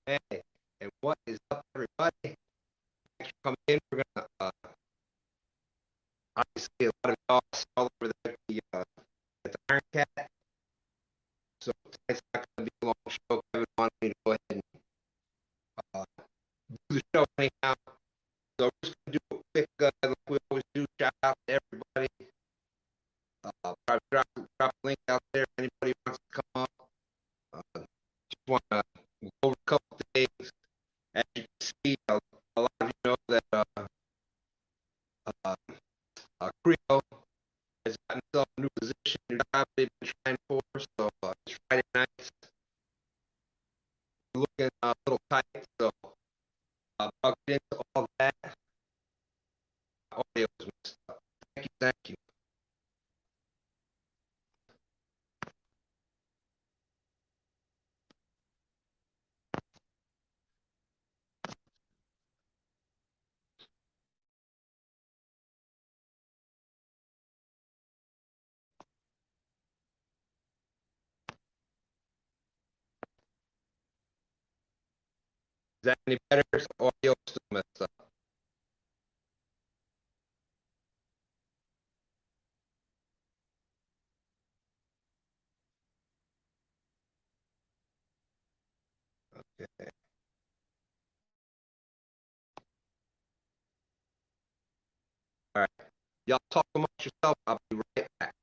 Hey, and what is up, everybody? Thanks for coming in. We're gonna obviously a lot of y'all saw over there at the Iron Cat. So tonight's not gonna be a long show. Kevin wanted me to go ahead and uh, do the show anyhow. So we're just gonna do a quick, like we always do, shout out to everybody. Probably drop a link out there if anybody wants to come up. Just wanna go over a couple of things. As you can see, a lot of you know that uh, Creole has gotten himself a new position, new job they've been trying for. So it's Friday nights, looking a little tight. So I'll get into all that. Audio was messed up. Thank you, thank you. Is that any better? Audio still messed up. Okay. All right. Y'all talk amongst yourself. I'll be right back.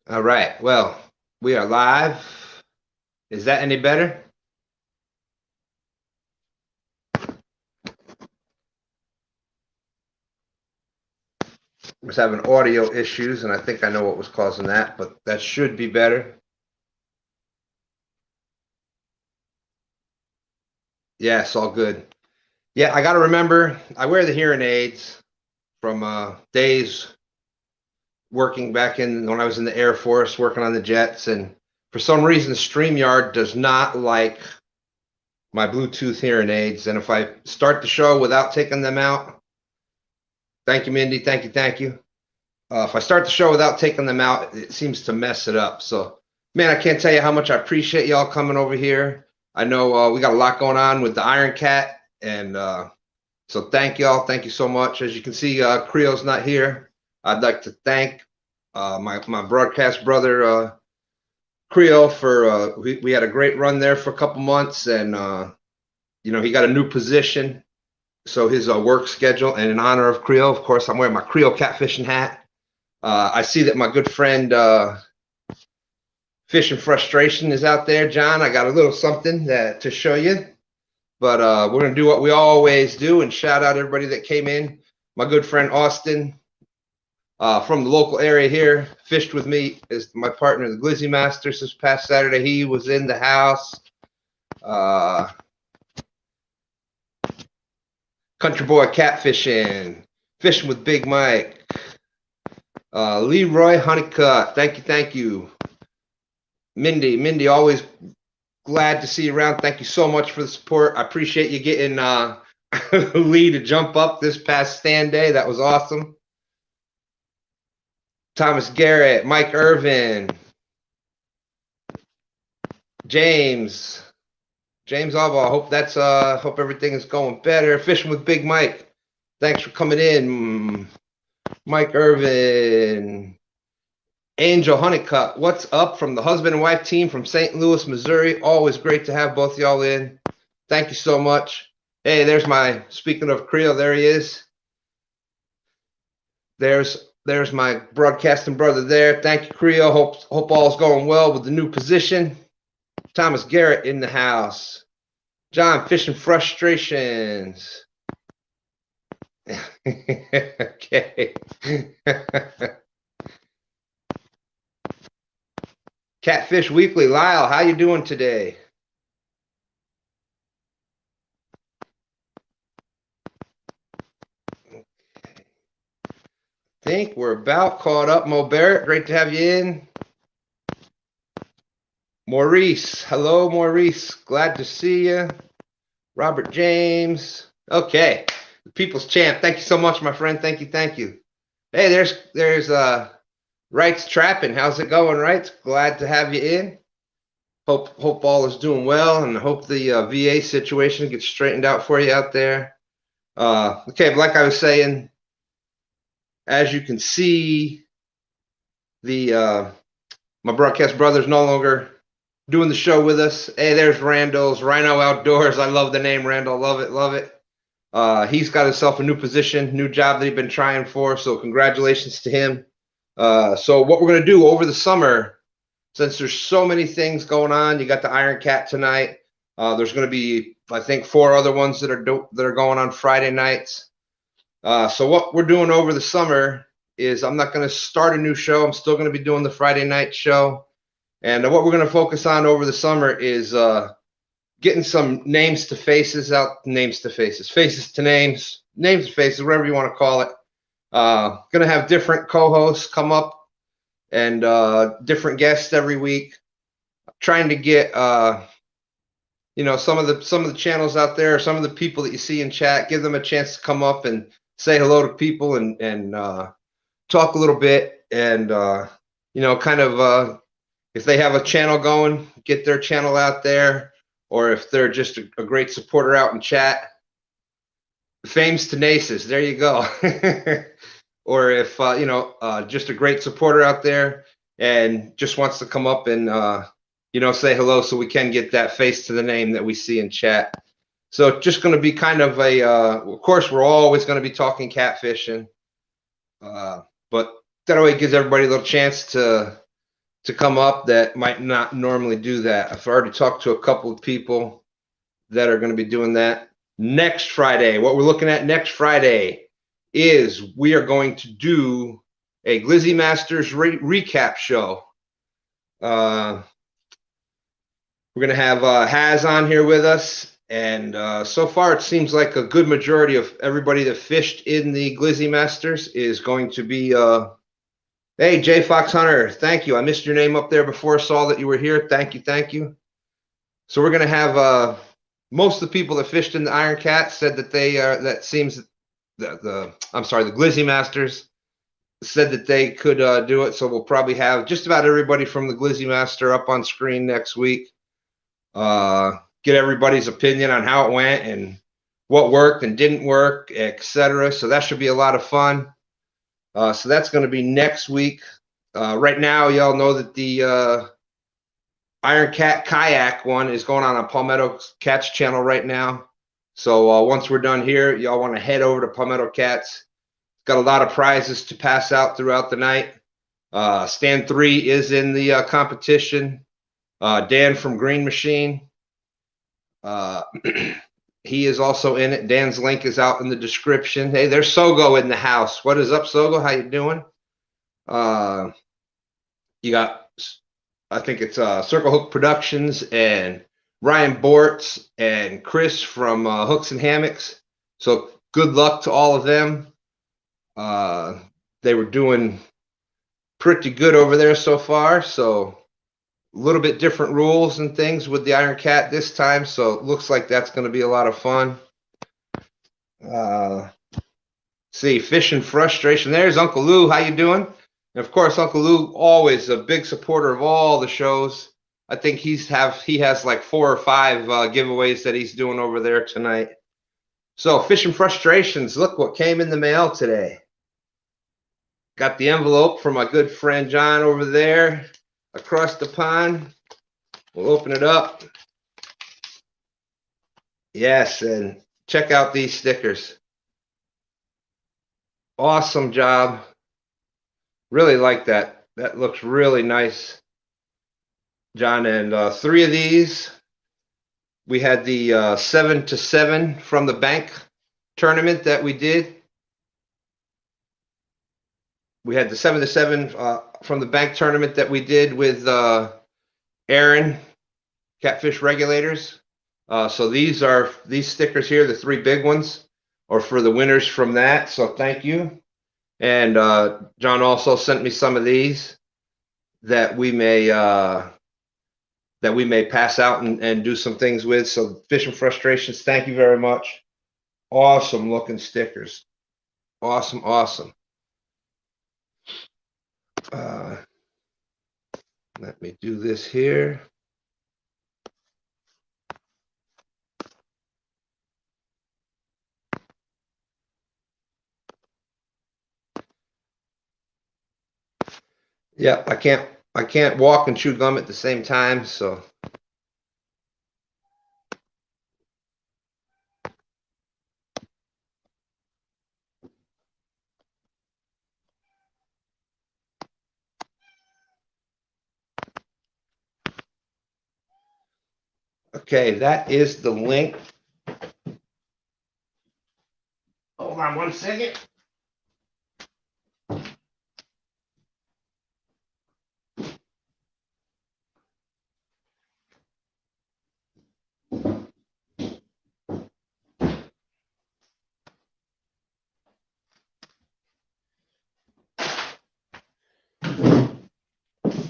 All right. Well, we are live. Is that any better? I was having audio issues, and I think I know what was causing that, but that should be better. Yeah, it's all good. Yeah, I got to remember, I wear the hearing aids from days working back in when I was in the Air Force, working on the jets, and for some reason, StreamYard does not like my Bluetooth hearing aids, and if I start the show without taking them out, thank you, Mindy, thank you. If I start the show without taking them out, it seems to mess it up. So, man, I can't tell you how much I appreciate y'all coming over here. I know we got a lot going on with the Iron Cat, and so thank y'all. Thank you so much. As you can see, Creole's not here. I'd like to thank my broadcast brother, Creole, for we had a great run there for a couple months, and he got a new position. So his work schedule, and in honor of Creole, of course, I'm wearing my Creole catfishing hat. I see that my good friend Fishing Frustration is out there. John, I got a little something to show you. But we're going to do what we always do and shout out everybody that came in. My good friend Austin from the local area here fished with me as my partner, the Glizzy Masters, this past Saturday. He was in the house. Country Boy Catfishing, Fishing with Big Mike. Leroy Honeycutt, thank you. Mindy, always glad to see you around. Thank you so much for the support. I appreciate you getting Lee to jump up this past stand day. That was awesome. Thomas Garrett, Mike Irvin, James Alba. Hope everything is going better. Fishing with Big Mike, thanks for coming in. Mike Irvin, Angel Honeycutt, what's up from the husband and wife team from St. Louis, Missouri. Always great to have both y'all in. Thank you so much. Hey, speaking of Creole, there he is. There's my broadcasting brother there. Thank you, Creole. Hope all's going well with the new position. Thomas Garrett in the house. John, Fishing Frustrations. Okay. Catfish Weekly, Lyle, how you doing today? Okay. I think we're about caught up. Mo Barrett, great to have you in. Maurice, hello, Maurice. Glad to see you. Robert James. Okay, the People's Champ. Thank you so much, my friend. Thank you. Hey, there's Wright's Trapping. How's it going, Wrights? Glad to have you in. Hope all is doing well, and hope the VA situation gets straightened out for you out there. Okay, but like I was saying, as you can see, my broadcast brother's no longer doing the show with us. Hey, there's Randall's Rhino Outdoors. I love the name, Randall. Love it. He's got himself a new position, new job that he's been trying for, so congratulations to him. So what we're going to do over the summer, since there's so many things going on, you got the Iron Cat tonight. There's going to be, I think, 4 other ones that are going on Friday nights. So what we're doing over the summer is I'm not going to start a new show. I'm still going to be doing the Friday night show. And what we're going to focus on over the summer is getting some names to faces out, faces to names to faces, whatever you want to call it. Going to have different co-hosts come up and different guests every week. Trying to get some of the channels out there, some of the people that you see in chat, give them a chance to come up and say hello to people and talk a little bit and kind of if they have a channel going, get their channel out there, or if they're just a great supporter out in chat. Fame's to Naces, there you go. Or if just a great supporter out there and just wants to come up and say hello, so we can get that face to the name that we see in chat. So just going to be kind of of course, we're always going to be talking catfishing, but that way it gives everybody a little chance to to come up that might not normally do that. I've already talked to a couple of people that are going to be doing that. Next Friday, what we're looking at next Friday is we are going to do a Glizzy Masters recap show. We're going to have Haz on here with us, and so far it seems like a good majority of everybody that fished in the Glizzy Masters is going to be hey, J Fox Hunter, thank you. I missed your name up there before. Saw that you were here. Thank you, thank you. So we're going to have most of the people that fished in the Iron Cat said that they that seems the Glizzy Masters said that they could do it. So we'll probably have just about everybody from the Glizzy Master up on screen next week. Get everybody's opinion on how it went and what worked and didn't work, etc. So that should be a lot of fun. So that's going to be next week. Right now, y'all know that the Iron Cat Kayak one is going on Palmetto Cats channel right now. So once we're done here, y'all want to head over to Palmetto Cats. Got a lot of prizes to pass out throughout the night. Stan 3 is in the competition. Dan from Grn Mchn. He is also in it. Dan's link is out in the description. Hey, there's Sogo in the house. What is up, Sogo? How you doing? You got, I think it's Circle Hook Productions and Ryan Bortz and Chris from Hooks and Hammocks. So good luck to all of them. They were doing pretty good over there so far. So a little bit different rules and things with the Iron Cat this time, so it looks like that's going to be a lot of fun. See, Fishing Frustration. There's Uncle Lou. How you doing? And of course, Uncle Lou, always a big supporter of all the shows. I think he has like 4 or 5 giveaways that he's doing over there tonight. So, Fishing Frustrations. Look what came in the mail today. Got the envelope from my good friend John over there across the pond. We'll open it up. Yes, and check out these stickers. Awesome job. Really like that. That looks really nice, John. And 3 of these. We had the 7-7 from the bank tournament that we did. We had the 7-7 from the bank tournament that we did with Aaron, Catfish Regulators. So these stickers here, the 3 big ones, are for the winners from that. So thank you. And John also sent me some of these that we may pass out and do some things with. So Fishing Frustrations, thank you very much. Awesome looking stickers. Awesome, awesome. Let me do this here. Yeah, I can't walk and chew gum at the same time, so okay, that is the link. Hold on 1 second.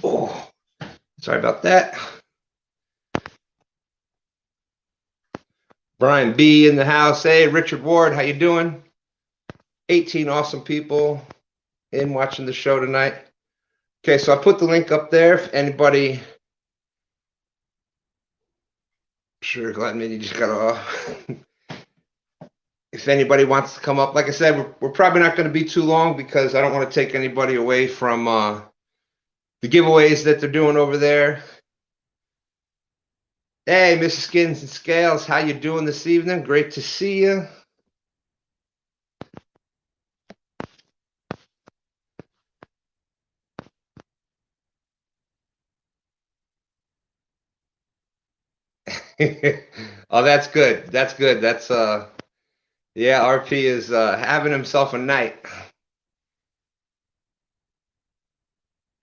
Oh, sorry about that. Brian B in the house. Hey, Richard Ward, how you doing? 18 awesome people in watching the show tonight. Okay, so I put the link up there. If anybody, sure, glad me you just got off. If anybody wants to come up, like I said, we're probably not going to be too long because I don't want to take anybody away from the giveaways that they're doing over there. Hey, Mrs. Skins and Scales, how you doing this evening? Great to see you. Oh, that's good. That's good. That's yeah, RP is having himself a night.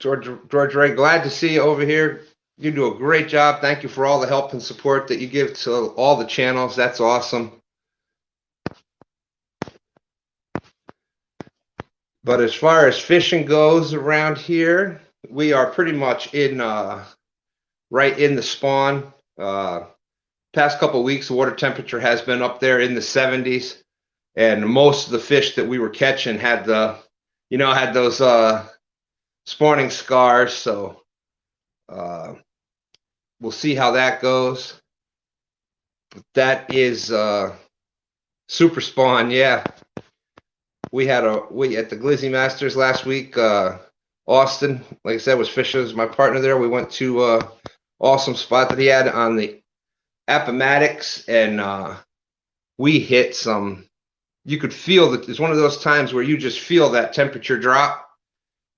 George Ray, glad to see you over here. You do a great job. Thank you for all the help and support that you give to all the channels. That's awesome. But as far as fishing goes around here, we are pretty much in right in the spawn. Past couple of weeks, the water temperature has been up there in the 70s, and most of the fish that we were catching had had those spawning scars. So we'll see how that goes. But that is super spawn, yeah. We at the Glizzy Masters last week. Austin, like I said, was fishing as my partner there. We went to awesome spot that he had on the Appomattox, and we hit some. You could feel that it's one of those times where you just feel that temperature drop.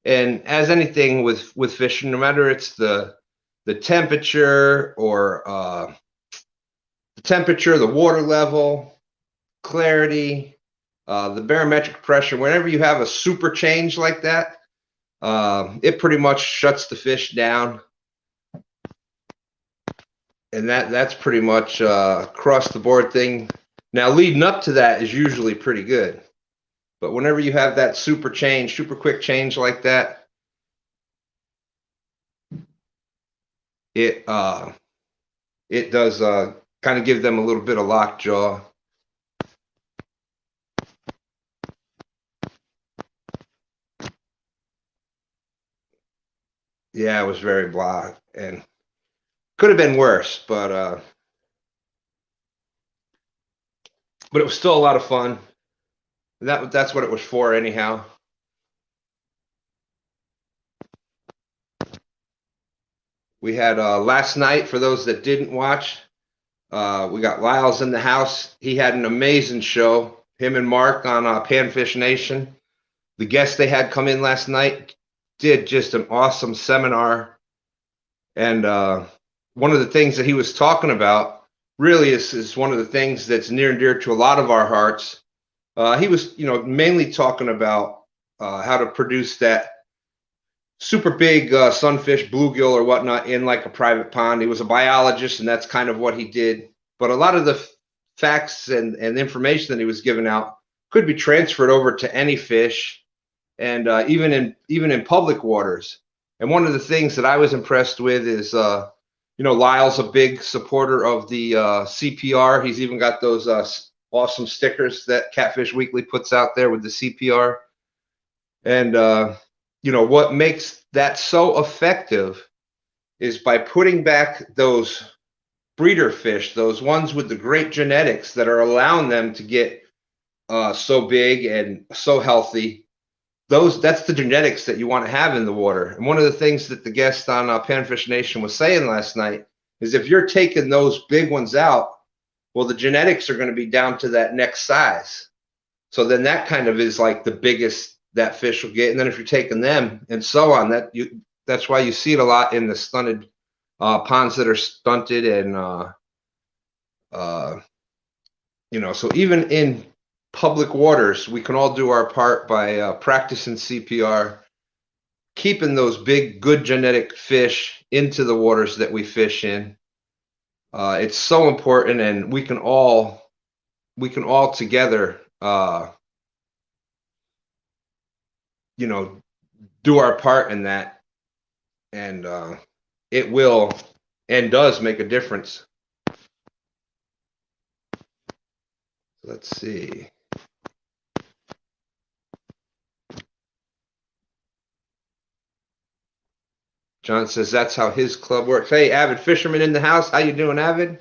And as anything with fishing, no matter it's the temperature or the temperature, the water level, clarity, the barometric pressure, whenever you have a super change like that, it pretty much shuts the fish down. And that's pretty much across the board thing. Now, leading up to that is usually pretty good. But whenever you have that super quick change like that, it does kind of give them a little bit of lockjaw. Yeah, it was very blah, and could have been worse, but it was still a lot of fun. That's what it was for, anyhow. We had last night, for those that didn't watch, we got Lyles in the house. He had an amazing show. Him and Mark on Panfish Nation. The guests they had come in last night did just an awesome seminar. And one of the things that he was talking about really is one of the things that's near and dear to a lot of our hearts. He was, mainly talking about how to produce that super big sunfish, bluegill, or whatnot in like a private pond. He was a biologist, and that's kind of what he did. But a lot of the facts and information that he was giving out could be transferred over to any fish, and even in public waters. And one of the things that I was impressed with is, Lyle's a big supporter of the CPR. He's even got those awesome stickers that Catfish Weekly puts out there with the CPR. And what makes that so effective is by putting back those breeder fish, those ones with the great genetics that are allowing them to get so big and so healthy. That's the genetics that you want to have in the water. And one of the things that the guest on Panfish Nation was saying last night is if you're taking those big ones out, well, the genetics are going to be down to that next size. So then that kind of is like the biggest that fish will get. And then if you're taking them and so on, that's why you see it a lot in the stunted ponds that are stunted. And, so even in public waters, we can all do our part by practicing CPR, keeping those big, good genetic fish into the waters that we fish in. It's so important, and we can all together, do our part in that, and it will and does make a difference. Let's see. John says that's how his club works. Hey, Avid Fisherman in the house. How you doing, Avid?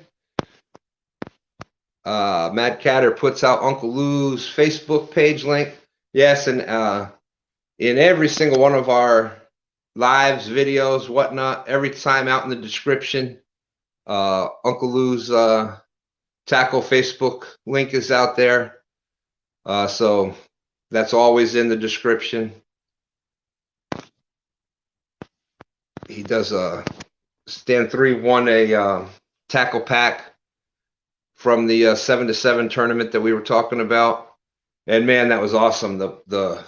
Mad Catter puts out Uncle Lou's Facebook page link. Yes, and in every single one of our lives, videos, whatnot, every time out in the description, Uncle Lou's Tackle Facebook link is out there. So that's always in the description. He does Stan 3 won a tackle pack from the 7-to-7 tournament that we were talking about. And man, that was awesome. The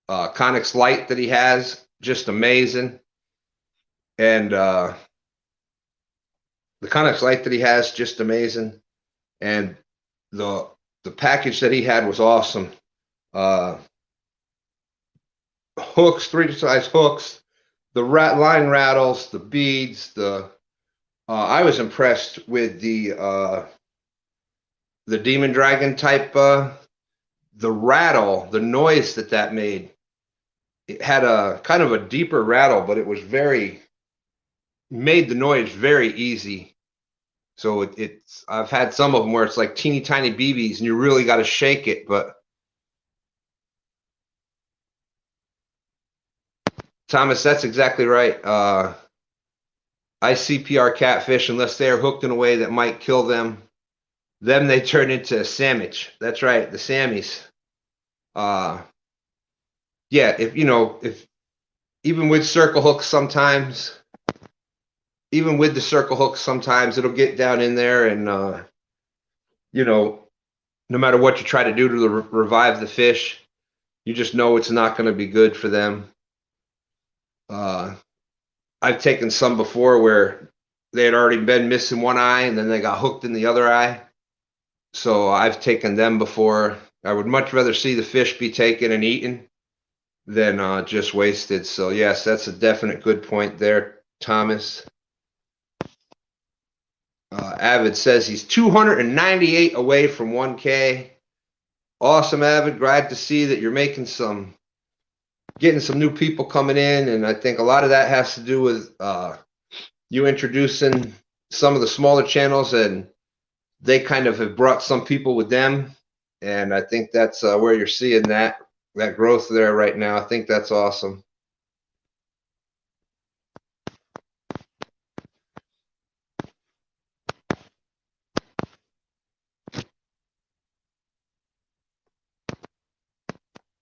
Connex light that he has, just amazing. And the Connex light that he has, just amazing. And the package that he had was awesome. Hooks, 3-size hooks, the line rattles, the beads, I was impressed with the Demon Dragon type, the rattle, the noise that made. It had a kind of a deeper rattle, but it was made the noise very easy. So I've had some of them where it's like teeny tiny BBs and you really got to shake it, but Thomas, that's exactly right. ICPR catfish, unless they are hooked in a way that might kill them, then they turn into a sandwich. That's right, the Sammies. Yeah, if even with circle hooks sometimes, even with the circle hooks sometimes it'll get down in there and no matter what you try to do to revive the fish, you just know it's not going to be good for them. I've taken some before where they had already been missing one eye and then they got hooked in the other eye. So I've taken them before. I would much rather see the fish be taken and eaten than just wasted. So yes, that's a definite good point there, Thomas. Avid says he's 298 away from 1K. Awesome, Avid. Glad to see that you're getting some new people coming in, and I think a lot of that has to do with you introducing some of the smaller channels, and they kind of have brought some people with them, and I think that's where you're seeing that growth there right now. I think that's awesome.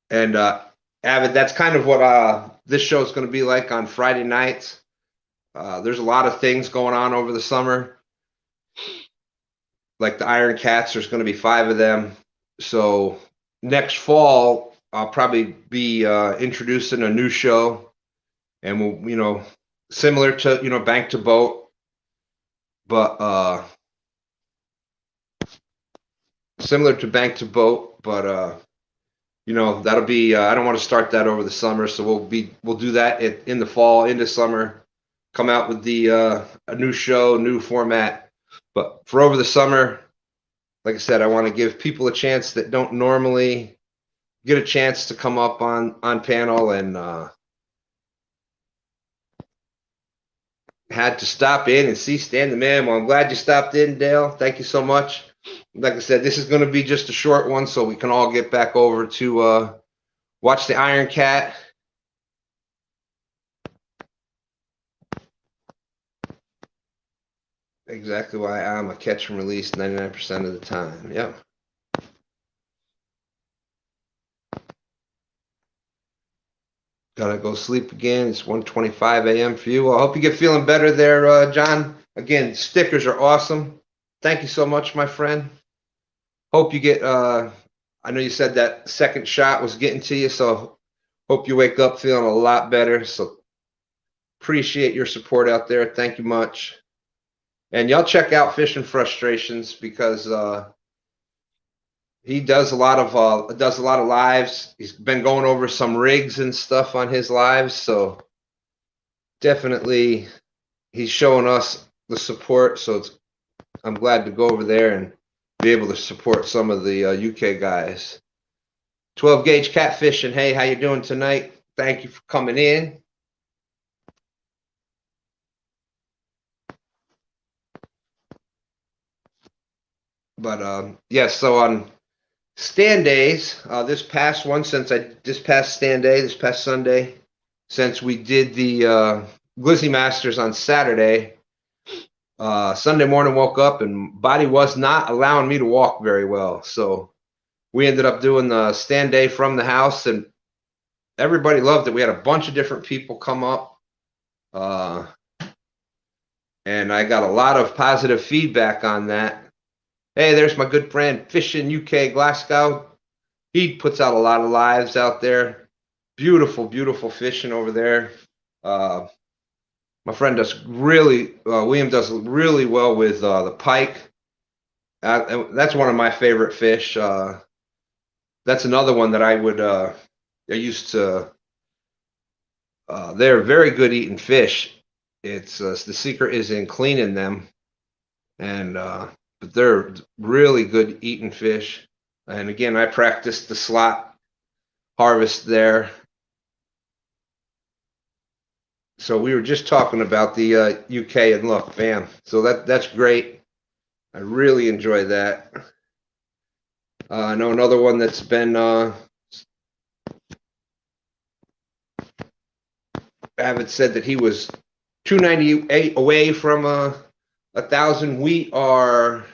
And Avid, that's kind of what this show is going to be like on Friday nights. There's a lot of things going on over the summer. Like the Iron Cats, there's going to be 5 of them. So next fall, I'll probably be introducing a new show, and we'll, similar to Bank to Boat, but similar to Bank to Boat, but that'll be. I don't want to start that over the summer, so we'll do that in the fall, into summer. Come out with a new show, new format. But for over the summer, like I said, I want to give people a chance that don't normally get a chance to come up on panel, and had to stop in and see STANimal. Well, I'm glad you stopped in, Dale. Thank you so much. Like I said, this is going to be just a short one, so we can all get back over to watch the Iron Cat. Exactly why I'm a catch and release 99% of the time. Yep. Gotta go sleep again. It's 1:25 a.m. for you. Well, I hope you get feeling better there, John. Again, stickers are awesome. Thank you so much, my friend. Hope you get, I know you said that second shot was getting to you, so hope you wake up feeling a lot better. So appreciate your support out there. Thank you much. And y'all check out Fishing Frustrations, because he does a lot of lives. He's been going over some rigs and stuff on his lives, so definitely he's showing us the support. So I'm glad to go over there and be able to support some of the UK guys. 12 gauge catfishing. Hey, how you doing tonight? Thank you for coming in. But yes, so on stand days, this past Sunday, since we did the Glizzy Masters on Saturday, Sunday morning woke up and body was not allowing me to walk very well. So we ended up doing the stand day from the house, and everybody loved it. We had a bunch of different people come up. and I got a lot of positive feedback on that. Hey, there's my good friend Fishing UK Glasgow. He puts out a lot of lives out there. Beautiful, beautiful fishing over there. My friend does really, William does really well with the pike. That's one of my favorite fish. That's another one that I used to, they're very good eating fish. It's the secret is in cleaning them, and but they're really good eating fish. And again, I practiced the slot harvest there. So we were just talking about the UK, and look, bam. So that's great. I really enjoy that. I know another one that's been Avid said that he was 298 away from 1,000. We are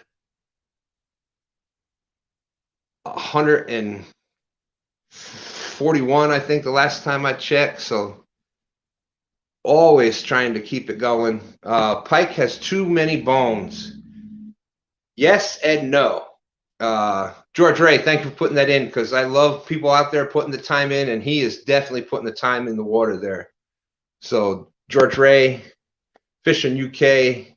141, I think, the last time I checked. So always trying to keep it going. Pike has too many bones. Yes and no. George Ray, thank you for putting that in, because I love people out there putting the time in, and he is definitely putting the time in the water there. So George Ray, Fishing UK,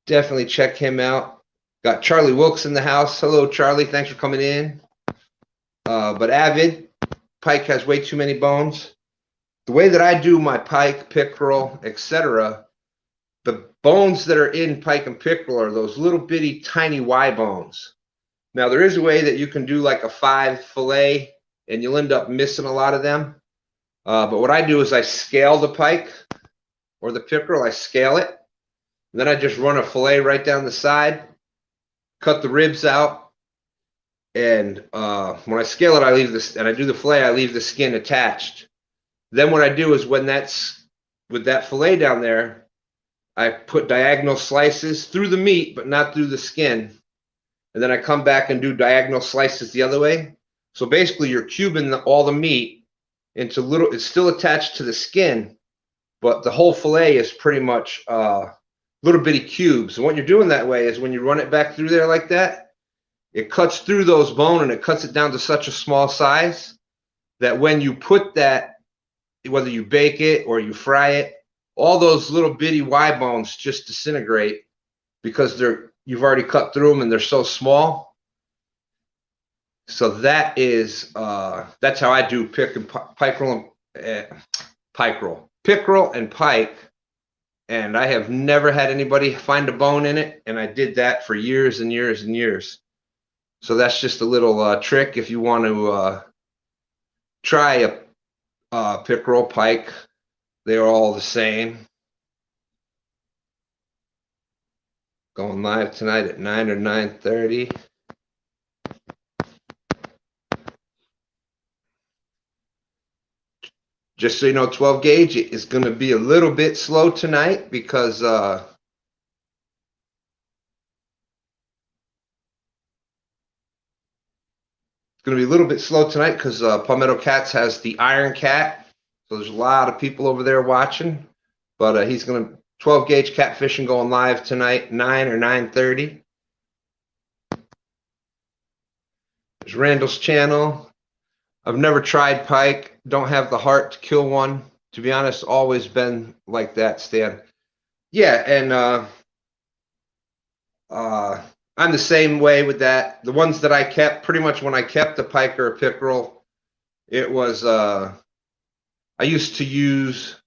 definitely check him out. Got Charlie Wilkes in the house. Hello, Charlie. Thanks for coming in. But Avid, pike has way too many bones. The way that I do my pike, pickerel, etc., the bones that are in pike and pickerel are those little bitty tiny Y bones. Now, there is a way that you can do like a 5 fillet, and you'll end up missing a lot of them. But what I do is I scale the pike or the pickerel. I scale it. And then I just run a fillet right down the side, cut the ribs out, and when I scale it, I leave this, and I do the fillet, I leave the skin attached. Then what I do is when that's with that fillet down there, I put diagonal slices through the meat, but not through the skin. And then I come back and do diagonal slices the other way. So basically, you're cubing all the meat into little, it's still attached to the skin, but the whole fillet is pretty much little bitty cubes. And what you're doing that way is when you run it back through there like that, it cuts through those bone, and it cuts it down to such a small size that when you put that, whether you bake it or you fry it, all those little bitty Y bones just disintegrate because you've already cut through them and they're so small. So that is that's how I do pickerel and pike. And I have never had anybody find a bone in it, and I did that for years and years and years. So that's just a little trick if you want to try a pickerel, pike. They are all the same. Going live tonight at 9 or 9:30. Just so you know, 12 gauge is going to be a little bit slow tonight because it's going to be a little bit slow tonight because Palmetto Cats has the Iron Cat. So there's a lot of people over there watching. But he's going to 12 gauge catfishing going live tonight, 9 or 9:30. There's Randall's channel. I've never tried pike. Don't have the heart to kill one. To be honest, always been like that, Stan. Yeah, and I'm the same way with that. The ones that I kept, pretty much when I kept the pike or a pickerel, it was I used to use,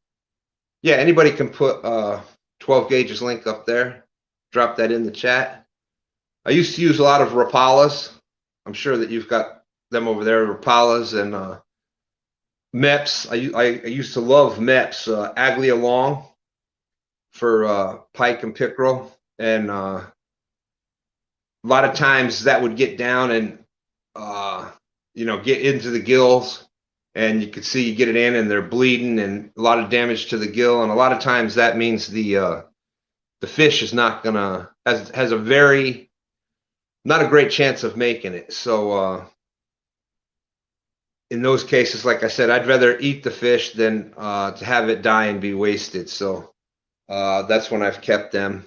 yeah, anybody can put 12 gauges link up there. Drop that in the chat. I used to use a lot of Rapalas. I'm sure that you've got them over there, Rapalas and Meps. I used to love Meps, Aglia Long for pike and pickerel, and a lot of times that would get down and get into the gills, and you could see you get it in and they're bleeding and a lot of damage to the gill, and a lot of times that means the fish is not gonna has a very not a great chance of making it. So in those cases, like I said, I'd rather eat the fish than to have it die and be wasted. So That's when I've kept them.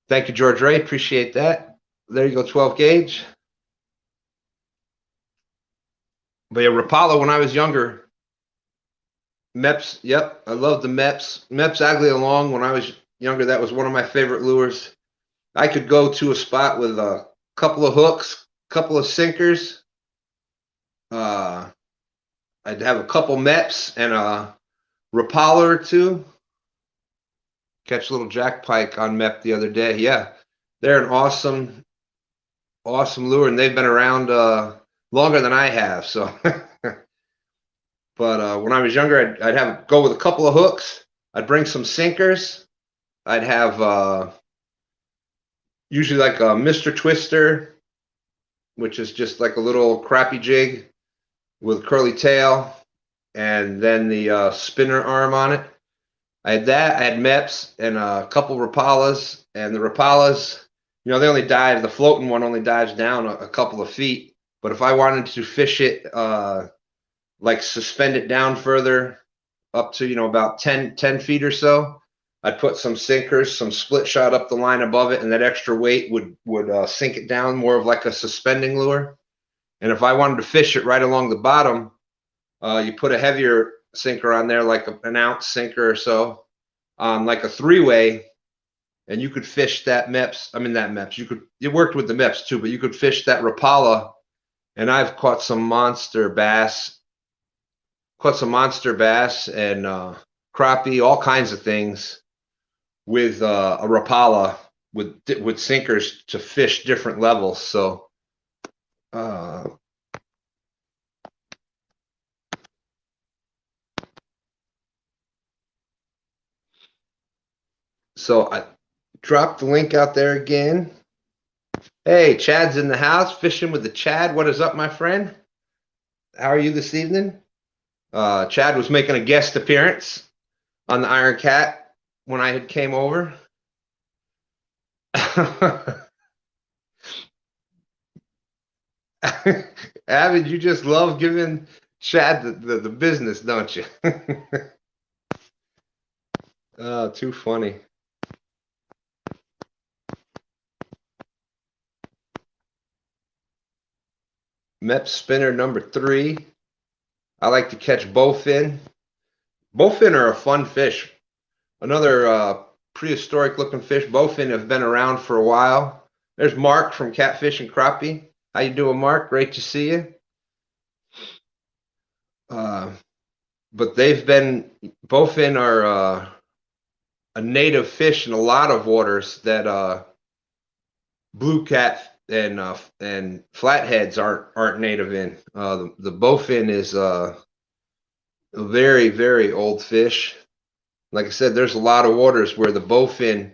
Thank you, George Ray. Appreciate that. There you go, 12 gauge. But yeah, Rapala, when I was younger, Meps, yep, I love the Meps. Meps Aglia Long, when I was younger, that was one of my favorite lures. I could go to a spot with a couple of hooks, couple of sinkers. I'd have a couple Meps and a Rapala or two. Catch a little jack pike on Mep the other day. Yeah, they're an awesome lure, and they've been around longer than I have. So, but when I was younger, I'd have go with a couple of hooks. I'd bring some sinkers. I'd have usually like a Mr. Twister, which is just like a little crappie jig with curly tail, and then the spinner arm on it. I had that. I had Meps and a couple Rapalas, and the Rapalas, you know, they only dive. The floating one only dives down a couple of feet. But if I wanted to fish it, like suspend it down further, up to, you know, about 10 feet or so, I'd put some sinkers, some split shot up the line above it, and that extra weight would sink it down, more of like a suspending lure. And if I wanted to fish it right along the bottom, you put a heavier sinker on there, like an ounce sinker or so, like a 3-way, and you could fish that Meps. I mean, that Meps. You worked with the Meps too, but you could fish that Rapala. And I've caught some monster bass, and crappie, all kinds of things with a Rapala with sinkers to fish different levels. So. So I dropped the link out there again. Hey, Chad's in the house, fishing with the Chad. What is up, my friend? How are you this evening? Chad was making a guest appearance on the Iron Cat when I had came over. Avid, you just love giving Chad the business, don't you? Oh, too funny. Mep spinner number 3. I like to catch bowfin. Bowfin are a fun fish. Another prehistoric looking fish. Bowfin have been around for a while. There's Mark from Catfish and Crappie. How you doing, Mark? Great to see you. But bowfin are a native fish in a lot of waters that blue cat and flatheads aren't native in. The bowfin is a very, very old fish. Like I said, there's a lot of waters where the bowfin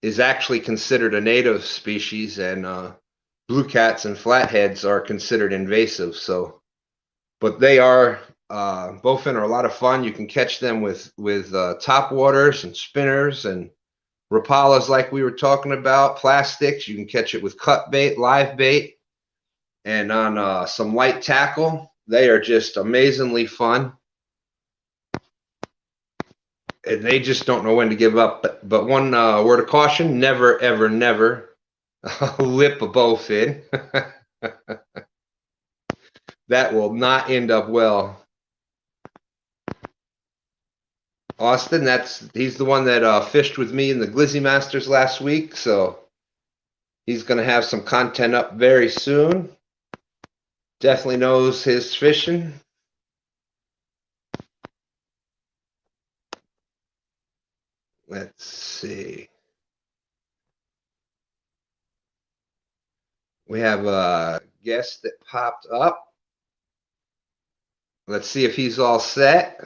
is actually considered a native species, and blue cats and flatheads are considered invasive. So, but they are bowfin are a lot of fun. You can catch them with top waters and spinners and Rapalas, like we were talking about, plastics. You can catch it with cut bait, live bait, and on some light tackle. They are just amazingly fun. And they just don't know when to give up. But one word of caution, never, ever, never lip a bowfin. That will not end up well. Austin, he's the one that fished with me in the Glizzy Masters last week, so he's going to have some content up very soon. Definitely knows his fishing. Let's see. We have a guest that popped up. Let's see if he's all set.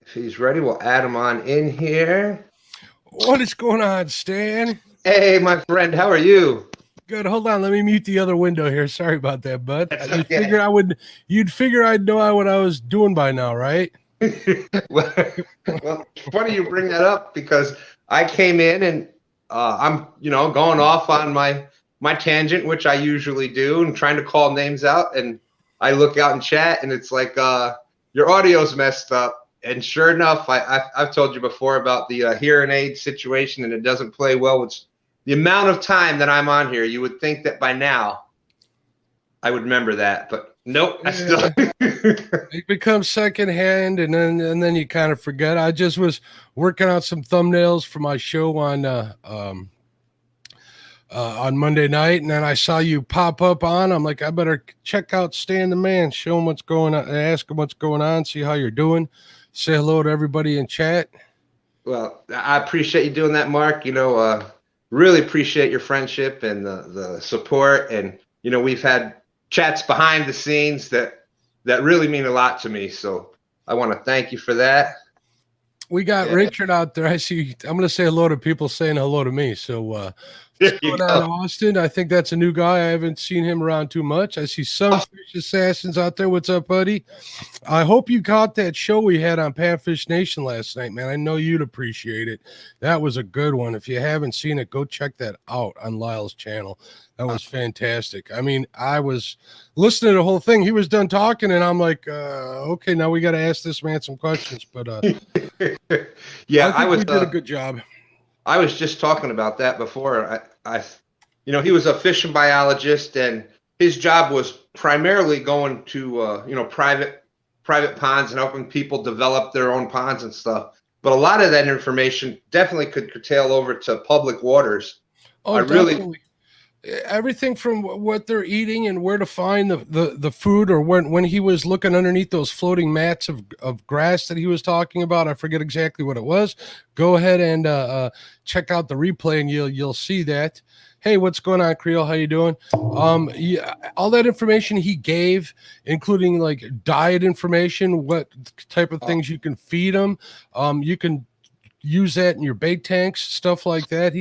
If he's ready, we'll add him on in here. What is going on, Stan? Hey, my friend, how are you? Good. Hold on, let me mute the other window here. Sorry about that, bud. That's You okay. figured you'd figure I'd know what I was doing by now, right? well, funny you bring that up, because I came in and I'm, going off on my tangent, which I usually do, and trying to call names out, and I look out in chat and it's like your audio's messed up. And sure enough, I've told you before about the hearing aid situation, and it doesn't play well with the amount of time that I'm on here. You would think that by now I would remember that, but nope, I still. It becomes secondhand, and then you kind of forget. I just was working out some thumbnails for my show on Monday night, and then I saw you pop up on. I'm like, I better check out Stan the Man, show him what's going on, ask him what's going on, see how you're doing, say hello to everybody in chat. Well, I appreciate you doing that, Mark. Really appreciate your friendship and the support, and we've had chats behind the scenes that really mean a lot to me. So I want to thank you for that. We got Richard out there. I see. I'm going to say hello to people saying hello to me. So what's going on, Austin? I think that's a new guy. I haven't seen him around too much. I see Sunfish Assassins out there. What's up, buddy? I hope you caught that show we had on Catfish Nation last night, man. I know you'd appreciate it. That was a good one. If you haven't seen it, go check that out on Lyle's channel. That was fantastic. I mean, I was listening to the whole thing. He was done talking, and I'm like, okay, now we got to ask this man some questions. But yeah, I think we did a good job. I was just talking about that before. He was a fishing biologist, and his job was primarily going to private ponds and helping people develop their own ponds and stuff. But a lot of that information definitely could curtail over to public waters. Oh, definitely. Everything from what they're eating and where to find the food, or when he was looking underneath those floating mats of grass that he was talking about. I forget exactly what it was. Go ahead and check out the replay, and you'll see that. Hey, what's going on, Creole? How you doing? Yeah, all that information he gave, including like diet information, what type of things you can feed them. You can use that in your bait tanks, stuff like that.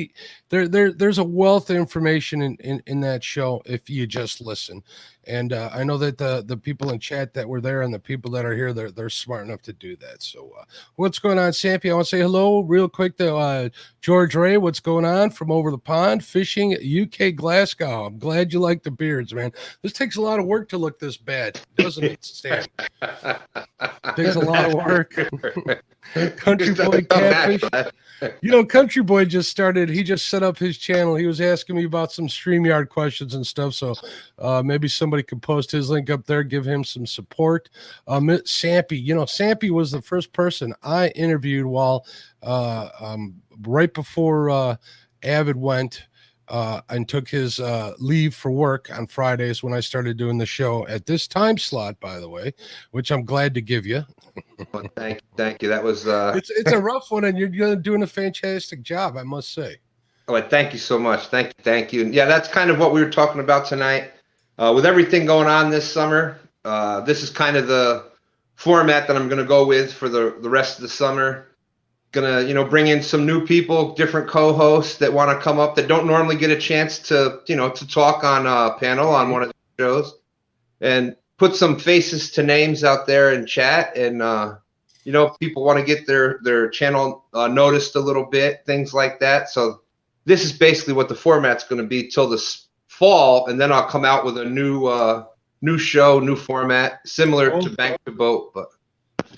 There's a wealth of information in that show if you just listen. And I know that the people in chat that were there and the people that are here, they're smart enough to do that. So what's going on, Sampy? I want to say hello real quick to George Ray. What's going on from over the pond? Fishing UK Glasgow. I'm glad you like the beards, man. This takes a lot of work to look this bad, doesn't it, Stan? Takes a lot of work. Country Boy Catfish. Country Boy just started. He just set up his channel. He was asking me about some StreamYard questions and stuff. So maybe somebody could post his link up there, give him some support. Sampy, Sampy was the first person I interviewed while right before Avid went and took his leave for work on Fridays when I started doing the show at this time slot, by the way, which I'm glad to give you. Well, thank you. That was it's a rough one, and you're doing a fantastic job, I must say. Oh, thank you so much. Thank you. And yeah, that's kind of what we were talking about tonight. With everything going on this summer, this is kind of the format that I'm going to go with for the rest of the summer. Gonna bring in some new people, different co-hosts that want to come up that don't normally get a chance to to talk on a panel on one of the shows, and put some faces to names out there in chat. And people want to get their channel noticed a little bit, things like that. So this is basically what the format's going to be till this fall, and then I'll come out with a new show, new format, similar to Bank to Boat, but.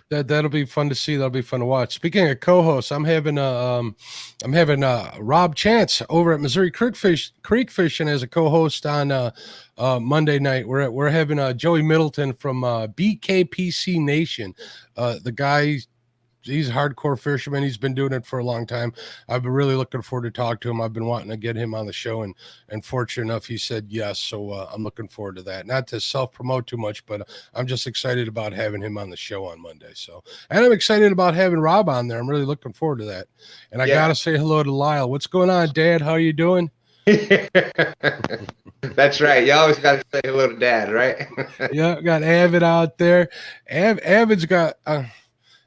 That'll be fun to see. That'll be fun to watch. Speaking of co-hosts, I'm having Rob Chance over at Missouri Creek Fishing as a co-host on Monday night. We're having Joey Middleton from BKPC Nation. The guy, he's a hardcore fisherman. He's been doing it for a long time. I've been really looking forward to talk to him. I've been wanting to get him on the show, and fortunate enough, he said yes. So I'm looking forward to that. Not to self-promote too much, but I'm just excited about having him on the show on Monday. So, and I'm excited about having Rob on there. I'm really looking forward to that. And I got to say hello to Lyle. What's going on, Dad? How are you doing? That's right. You always got to say hello to Dad, right? Yeah, got Avid out there. Avid's got...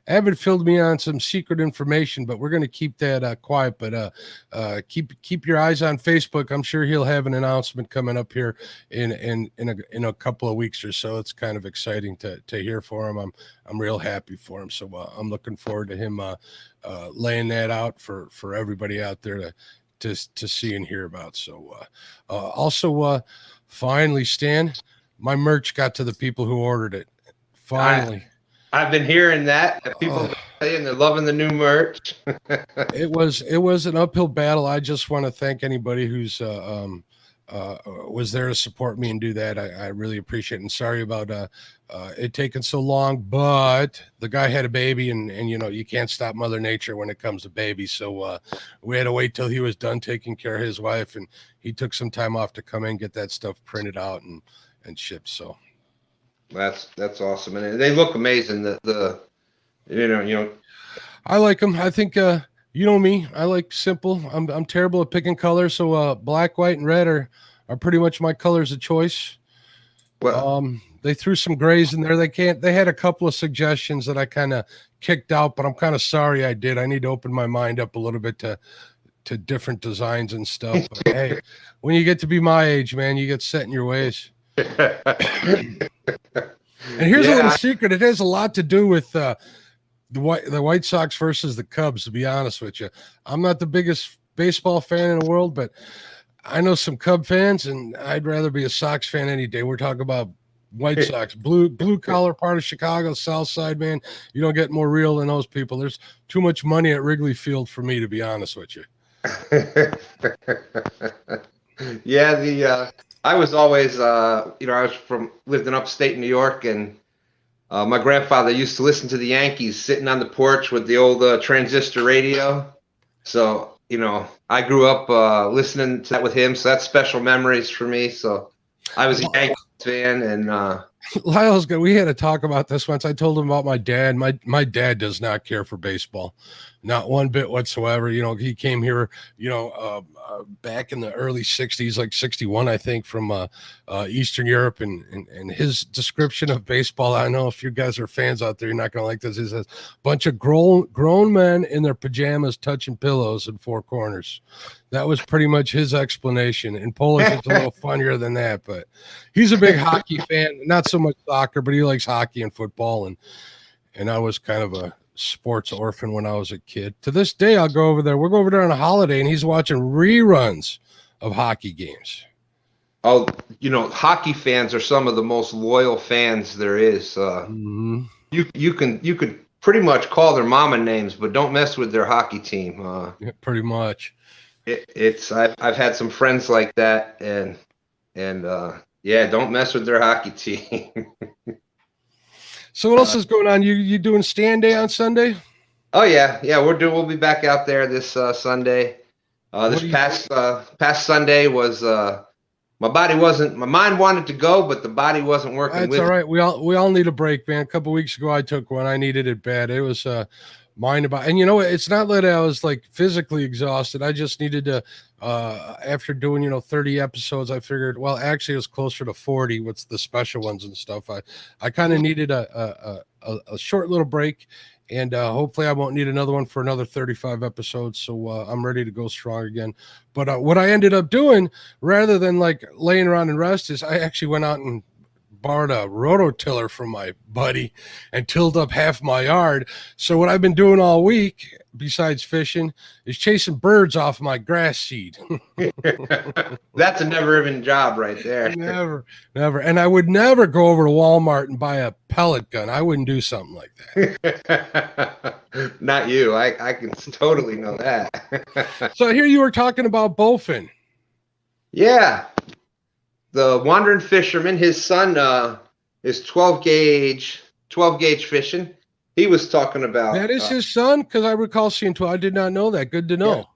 Avid filled me on some secret information, but we're going to keep that quiet. But keep your eyes on Facebook. I'm sure he'll have an announcement coming up here in a couple of weeks or so. It's kind of exciting to hear for him. I'm real happy for him. So I'm looking forward to him laying that out for everybody out there to see and hear about. So also finally, Stan, my merch got to the people who ordered it. Finally. I've been hearing that people have been saying they're loving the new merch. It was an uphill battle. I just want to thank anybody who's was there to support me and do that. I really appreciate it. And sorry about it taking so long, but the guy had a baby, and you can't stop Mother Nature when it comes to babies. So we had to wait till he was done taking care of his wife, and he took some time off to come in and get that stuff printed out and shipped. So That's awesome, and they look amazing. The I like them. I think you know me. I like simple. I'm terrible at picking colors, so black, white, and red are pretty much my colors of choice. well, They threw some grays in there. They had a couple of suggestions that I kind of kicked out, but I'm kind of sorry I did. I need to open my mind up a little bit to different designs and stuff. But hey, when you get to be my age, man, you get set in your ways. And here's a little secret. It has a lot to do with the White Sox versus the Cubs, to be honest with you. I'm not the biggest baseball fan in the world, but I know some Cub fans, and I'd rather be a Sox fan any day. We're talking about White Sox, blue collar part of Chicago, South Side, man. You don't get more real than those people. There's too much money at Wrigley Field for me, to be honest with you. Yeah, I was always lived in upstate New York, and my grandfather used to listen to the Yankees sitting on the porch with the old transistor radio. So, I grew up listening to that with him. So that's special memories for me. So I was a Yankees fan, and Lyle's good. We had to talk about this once. I told him about my dad. My dad does not care for baseball, not one bit whatsoever. He came here, back in the early 60s, like 61, I think, from Eastern Europe. And his description of baseball, I know if you guys are fans out there, you're not going to like this. He says, bunch of grown men in their pajamas touching pillows in four corners. That was pretty much his explanation. In Polish, it's a little funnier than that, but he's a big hockey fan, not so much soccer, but he likes hockey and football. And I was kind of a sports orphan when I was a kid. To this day, I'll go over there. We'll go over there on a holiday, and he's watching reruns of hockey games. Oh, hockey fans are some of the most loyal fans there is. You could pretty much call their mama names, but don't mess with their hockey team. Yeah, pretty much. I've had some friends like that, and don't mess with their hockey team. So what else is going on? You doing Stan Day on Sunday? Oh yeah, we'll be back out there this Sunday. This past Sunday was my mind wanted to go, but the body wasn't working. That's all right. We all need a break, man. A couple of weeks ago I took one. I needed it bad. It was mind about, and it's not that I was like physically exhausted. I just needed to after doing 30 episodes, I figured, well, actually it was closer to 40 with the special ones and stuff. I kind of needed a short little break, and hopefully I won't need another one for another 35 episodes. So I'm ready to go strong again. But what I ended up doing, rather than like laying around and rest, is I actually went out and borrowed a rototiller from my buddy and tilled up half my yard. So what I've been doing all week, besides fishing, is chasing birds off my grass seed. That's a never-ending job right there. Never. And I would never go over to Walmart and buy a pellet gun. I wouldn't do something like that. Not you. I can totally know that. So here you were talking about bowfin. Yeah. The Wandering Fisherman, his son is 12 gauge fishing. He was talking about that is his son, because I recall seeing 12. I did not know that. Good to know.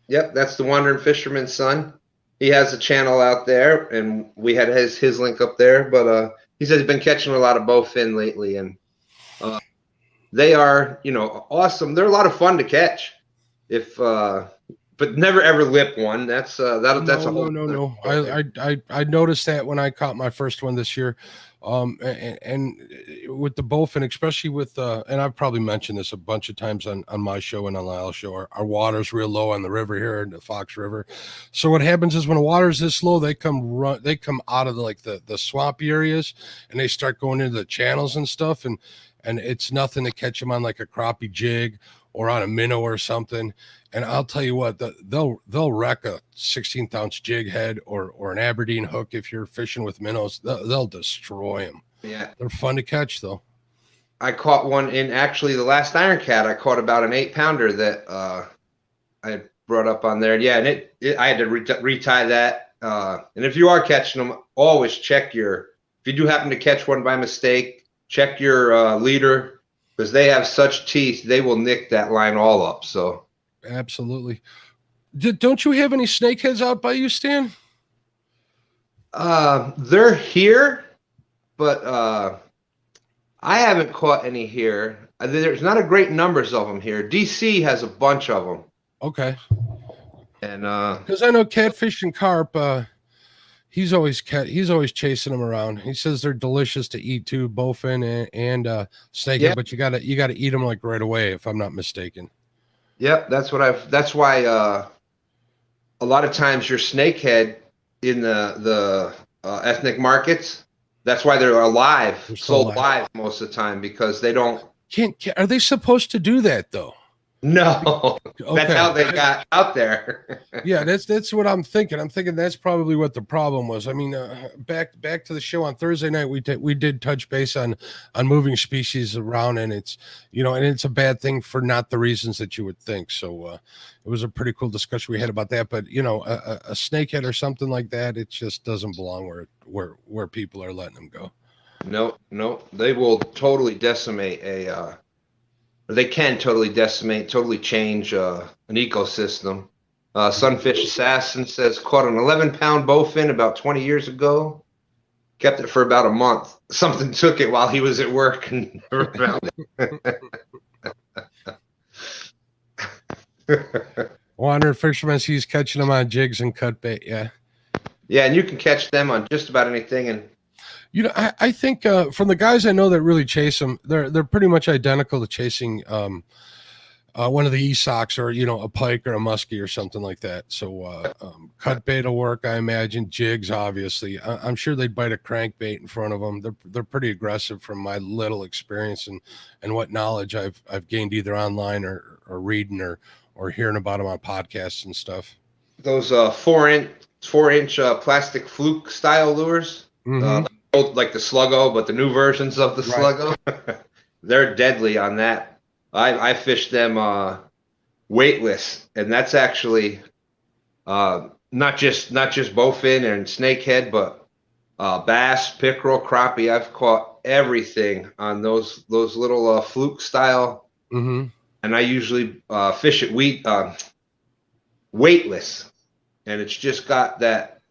Yep, that's the Wandering Fisherman's son. He has a channel out there, and we had his link up there. But he says he's been catching a lot of bowfin lately, and they are awesome. They're a lot of fun to catch. But never ever lip one. That's a whole no. I noticed that when I caught my first one this year, and with the bowfin, especially with and I've probably mentioned this a bunch of times on my show and on Lyle's show. Our water's real low on the river here in the Fox River. So what happens is when the water's this low, they come out of the swampy areas, and they start going into the channels and stuff, and it's nothing to catch them on like a crappie jig or on a minnow or something. And I'll tell you what, they'll wreck a 16th ounce jig head or an Aberdeen hook if you're fishing with minnows. They'll destroy them. Yeah, they're fun to catch though. I caught one in actually the last Iron Cat. I caught about an 8-pounder that I brought up on there. Yeah, and I had to retie that. And if you are catching them, always check your. If you do happen to catch one by mistake, check your leader, because they have such teeth, they will nick that line all up. So absolutely. Don't you have any snakeheads out by you, Stan? they're here, but I haven't caught any here. There's not a great numbers of them here. DC has a bunch of them. Okay. And because I know catfish and carp, he's always chasing them around. He says they're delicious to eat too, bowfin and snakehead, yeah. but you gotta eat them like right away, if I'm not mistaken. Yep, that's why a lot of times your snakehead in the ethnic markets, that's why they're alive, sold live most of the time, because they don't. Are they supposed to do that though? No, that's how they got out there. Yeah, that's what I'm thinking. I'm thinking that's probably what the problem was. I mean, back to the show on Thursday night, we did touch base on moving species around, and it's and it's a bad thing for not the reasons that you would think. So it was a pretty cool discussion we had about that. But a snakehead or something like that, it just doesn't belong where people are letting them go. No, they will totally decimate they can totally decimate, totally change an ecosystem. Sunfish Assassin says, caught an 11-pound bowfin about 20 years ago. Kept it for about a month. Something took it while he was at work and found it. Wandering fisherman, he's catching them on jigs and cut bait. Yeah. Yeah, and you can catch them on just about anything. And I think from the guys I know that really chase them, they're pretty much identical to chasing one of the e-socks or a pike or a muskie or something like that. So cut bait will work, I imagine. Jigs, obviously. I'm sure they'd bite a crankbait in front of them. They're pretty aggressive from my little experience and what knowledge I've gained either online or reading or hearing about them on podcasts and stuff. Those 4-inch plastic fluke style lures. Mm-hmm. Like the Sluggo, but the new versions of the Sluggo, they're deadly on that. I fished them weightless, and that's actually not just bowfin and snakehead, but bass, pickerel, crappie. I've caught everything on those little fluke style, and I usually fish it weightless, and it's just got that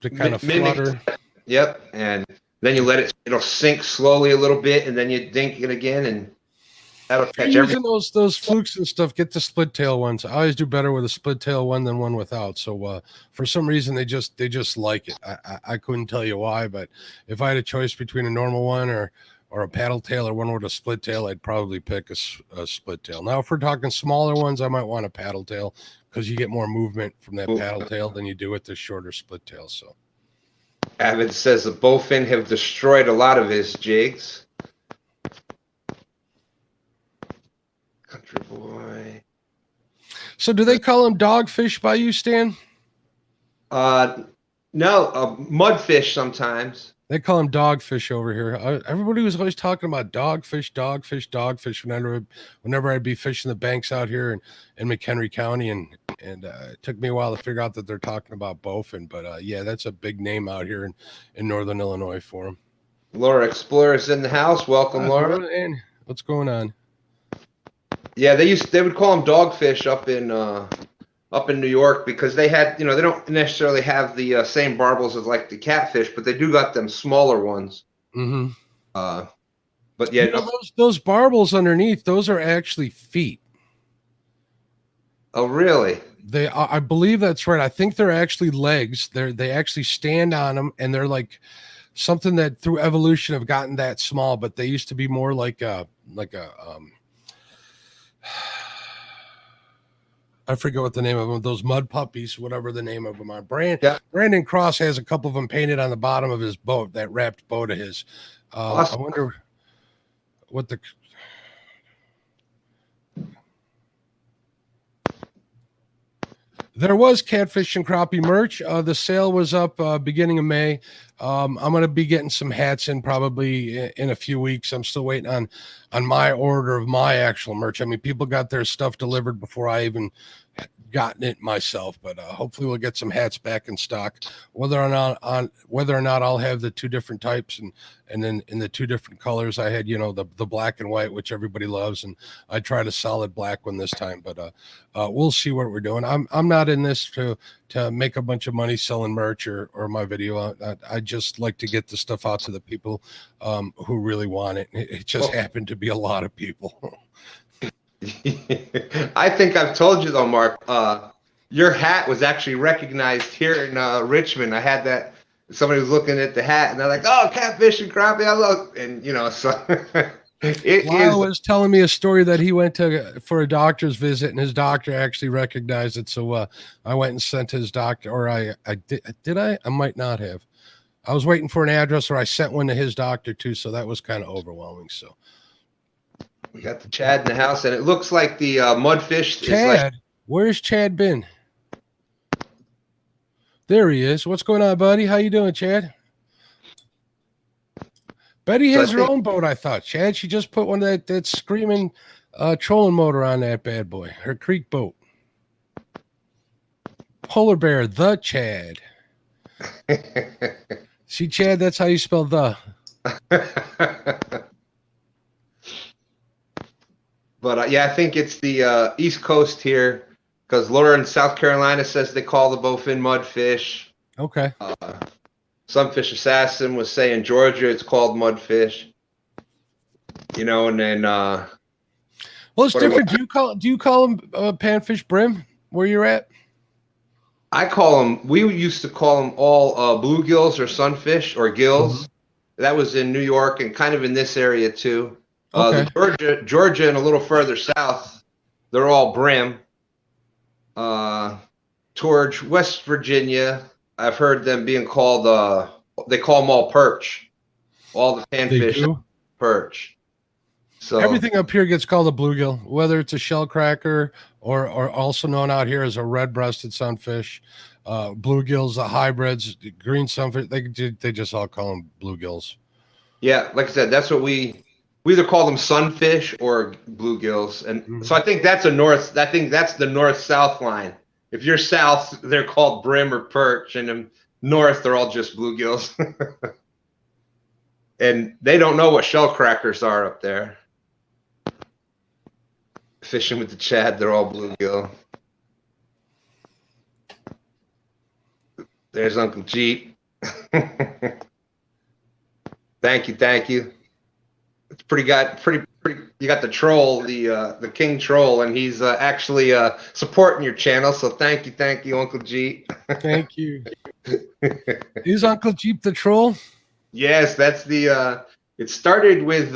to kind of flutter. Yep, and then you let it'll sink slowly a little bit, and then you dink it again, and that'll catch everything. Using those flukes and stuff, get the split tail ones. I always do better with a split tail one than one without. So for some reason they just like it. I couldn't tell you why, but if I had a choice between a normal one or a paddle tail or one with a split tail, I'd probably pick a split tail. Now, if we're talking smaller ones, I might want a paddle tail because you get more movement from that paddle tail than you do with the shorter split tail. So. Avid says the bowfin have destroyed a lot of his jigs. Country boy. So do they call them dogfish by you, Stan? No, mudfish sometimes. They call them dogfish over here. Everybody was always talking about dogfish whenever I'd be fishing the banks out here in McHenry County, and it took me a while to figure out that they're talking about bowfin. But yeah, that's a big name out here in northern Illinois for them. Laura Explorer's in the house. Welcome, Laura. And what's going on? Yeah, they would call them dogfish up in New York because they had, they don't necessarily have the same barbels as like the catfish, but they do got them smaller ones. Mm-hmm. But yeah, those barbels underneath, those are actually feet. Oh, really? I believe that's right. I think they're actually legs. They actually stand on them, and they're like something that through evolution have gotten that small, but they used to be more like a I forget what the name of them, those mud puppies, whatever the name of them are. Brandon Cross has a couple of them painted on the bottom of his boat, that wrapped boat of his. Awesome. I wonder what there was catfish and crappie merch. The sale was up beginning of May. I'm going to be getting some hats in probably in a few weeks. I'm still waiting on my order of my actual merch. I mean, people got their stuff delivered before I even gotten it myself, but hopefully we'll get some hats back in stock. Whether or not I'll have the two different types and then in the two different colors. I had, the black and white, which everybody loves, and I tried a solid black one this time, but we'll see what we're doing. I'm not in this to make a bunch of money selling merch or my video. I just like to get the stuff out to the people who really want it. It just happened to be a lot of people. I think I've told you though, Mark, your hat was actually recognized here in Richmond. I had that, somebody was looking at the hat and they're like, oh, catfish and crappie, I love, and so Lyle was telling me a story that he went for a doctor's visit and his doctor actually recognized it. So I went and sent his doctor, or I might not have. I was waiting for an address, or I sent one to his doctor too. So that was kind of overwhelming. So we got the Chad in the house, and it looks like the mudfish. Chad, where's Chad been? There he is. What's going on, buddy? How you doing, Chad? Betty has her own boat, I thought. Chad, she just put one of that screaming trolling motor on that bad boy. Her creek boat. Polar bear, the Chad. See, Chad, that's how you spell the. But yeah, I think it's the East Coast here, because Laura in South Carolina says they call the bowfin mudfish. Okay. Sunfish Assassin was saying Georgia it's called mudfish. And then well, it's different. Do you call them panfish brim where you're at? I call them. We used to call them all bluegills or sunfish or gills. Mm-hmm. That was in New York and kind of in this area too. Okay. Georgia and a little further south, they're all brim. Towards West Virginia, I've heard them being called, they call them all perch. All the panfish perch. So everything up here gets called a bluegill, whether it's a shellcracker or also known out here as a red-breasted sunfish. Bluegills, the hybrids, green sunfish, they just all call them bluegills. Yeah, like I said, that's what we either call them sunfish or bluegills. And so I think that's the north-south line. If you're south, they're called brim or perch, and in north, they're all just bluegills. And they don't know what shellcrackers are up there. Fishing with the Chad, they're all bluegill. There's Uncle Jeep. Thank you. It's pretty. You got the troll, the king troll, and he's actually supporting your channel. So thank you, Uncle Jeep. Thank you. Is Uncle Jeep the troll? Yes, that's the. It started with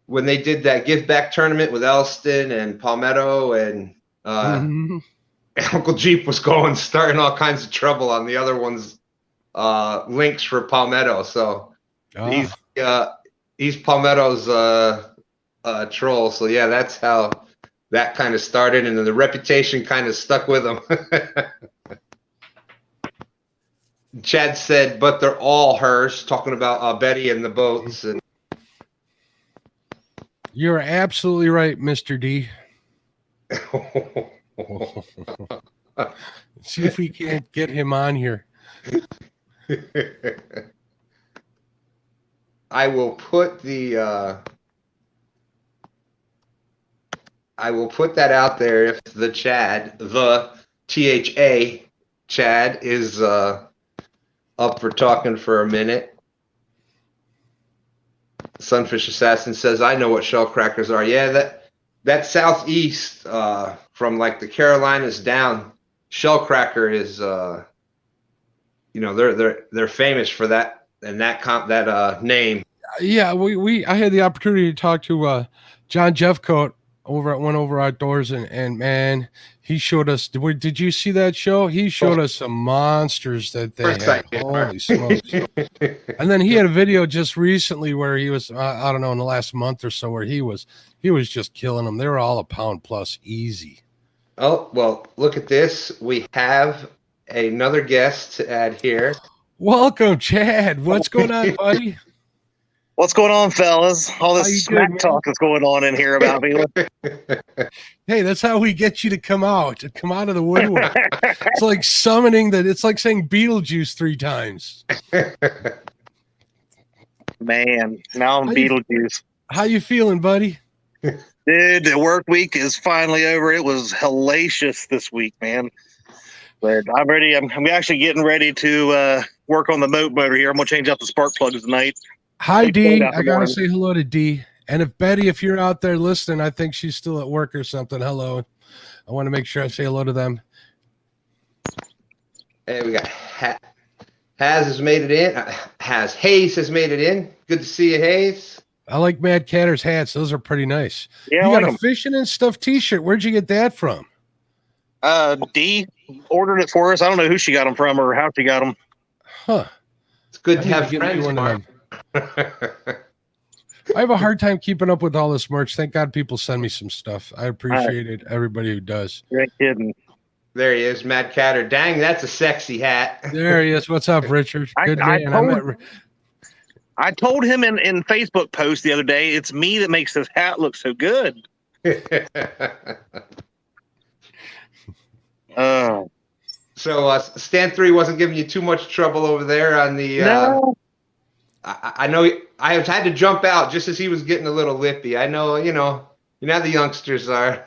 when they did that give back tournament with Elston and Palmetto, and Uncle Jeep was starting all kinds of trouble on the other one's links for Palmetto. So he's Palmetto's troll. So yeah, that's how that kind of started, and then the reputation kind of stuck with him. Chad said, but they're all hers, talking about Betty and the boats. And you're absolutely right, Mr. D. See if we can't get him on here. I will put that out there if the Chad, the THA Chad is up for talking for a minute. Sunfish Assassin says, I know what shellcrackers are. Yeah, that southeast from like the Carolinas down, shellcracker is they're famous for that and that name. Yeah, I had the opportunity to talk to John Jeffcoat over at One Over Outdoors, and man, he showed us. Did you see that show? He showed us some monsters that they had. Holy smokes! And then he had a video just recently where he was, I don't know, in the last month or so, where he was just killing them. They were all a pound plus, easy. Oh well, look at this. We have another guest to add here. Welcome, Chad. What's going on, buddy? What's going on, fellas? All How you this smack doing, man? talk that's going on in here about me. Hey, that's how we get you to come out of the woodwork. It's like summoning that. It's like saying Beetlejuice 3 times. Man, now I'm Beetlejuice. How you feeling, buddy? Dude, the work week is finally over. It was hellacious this week, man. But I'm ready. I'm actually getting ready to work on the motor here. I'm going to change out the spark plugs tonight. Hi, D. I got to say hello to D. And if Betty, if you're out there listening, I think she's still at work or something. Hello. I want to make sure I say hello to them. Hey, we got has made it in. Hayes has made it in. Good to see you, Hayes. I like Mad Catter's hats. Those are pretty nice. Yeah, you I got like a fishing and stuff T-shirt. Where'd you get that from? D ordered it for us. I don't know who she got them from or how she got them. Huh. It's good to have friends, Mark. I have a hard time keeping up with all this merch. Thank God people send me some stuff. I appreciate it. Everybody who does. You're kidding. There he is, Mad Catter. Dang, that's a sexy hat. There he is. What's up, Richard? Good man. I told him in Facebook post the other day, it's me that makes this hat look so good. So Stan 3 wasn't giving you too much trouble over there on the no. I know I have had to jump out just as he was getting a little lippy. I know, you know the youngsters are.